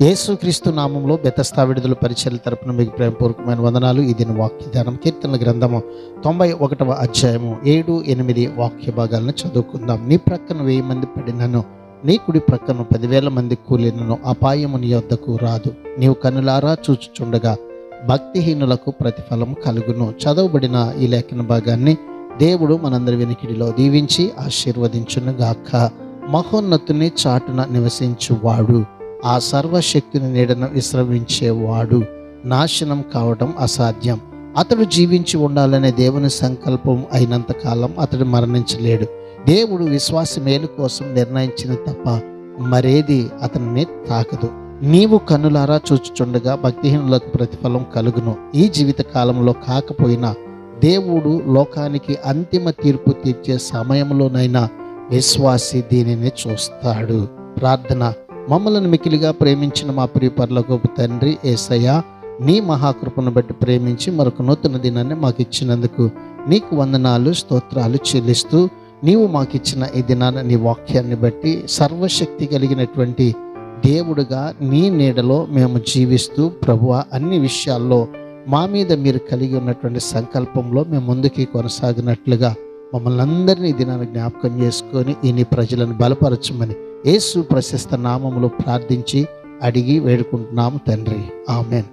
యేసుక్రీస్తు నామంలో బెతస్తా విడుదల పరిచర్య తరపున మీకు ప్రేమపూర్వకమైన వందనాలు. ఇది వాక్యదానం కీర్తనల గ్రంథము 91వ అధ్యాయము 7-8 వాక్య భాగాలను చదువుకుందాం. నీ ప్రక్కన 1000 మంది పడినను, నీ కుడి ప్రక్కన 10,000 మంది కూలినను అపాయము నీ వద్దకు రాదు. నీవు కన్నులారా చూచుచుండగా భక్తిహీనులకు ప్రతిఫలం కలుగును. చదవబడిన ఈ లేఖన భాగాన్ని దేవుడు మనందరి వెనుకిడిలో దీవించి ఆశీర్వదించునుగాక. మహోన్నతుని చాటున నివసించువాడు, ఆ సర్వశక్తిని నీడను విశ్రమించేవాడు నాశనం కావడం అసాధ్యం. అతడు జీవించి ఉండాలనే దేవుని సంకల్పం అయినంత కాలం అతడు మరణించలేడు. దేవుడు విశ్వాస మేలు కోసం నిర్ణయించిన తప్ప మరేది అతనిని తాకదు. నీవు కన్నులారా చూచుచుండగా భక్తిహీనులకు ప్రతిఫలం కలుగును. ఈ జీవిత కాలంలో కాకపోయినా దేవుడు లోకానికి అంతిమ తీర్పు తీర్చే సమయంలోనైనా విశ్వాసి దీనిని చూస్తాడు. ప్రార్థన. మమ్మల్ని మికిలిగా ప్రేమించిన మా ప్రియ పరలోకపు తండ్రి యేసయ్యా, నీ మహాకృపను బట్టి ప్రేమించి మరొక నూతన దినాన్ని మాకు ఇచ్చినందుకు నీకు వందనాలు, స్తోత్రాలు చెల్లిస్తూ, నీవు మాకిచ్చిన ఈ దినాన్ని నీ వాక్యాన్ని బట్టి సర్వశక్తి కలిగినటువంటి దేవుడుగా నీ నీడలో మేము జీవిస్తూ ప్రభువా అన్ని విషయాల్లో మా మీద మీరు కలిగి ఉన్నటువంటి సంకల్పంలో మేము ముందుకి కొనసాగినట్లుగా మమ్మల్ని అందరినీ ఈ దినాన్ని జ్ఞాపకం చేసుకొని ఈ నీ ప్రజలను బలపరచమని యేసు ప్రశస్త నామములో ప్రార్థించి అడిగి వేడుకుంటున్నాము తండ్రి. ఆమెన్.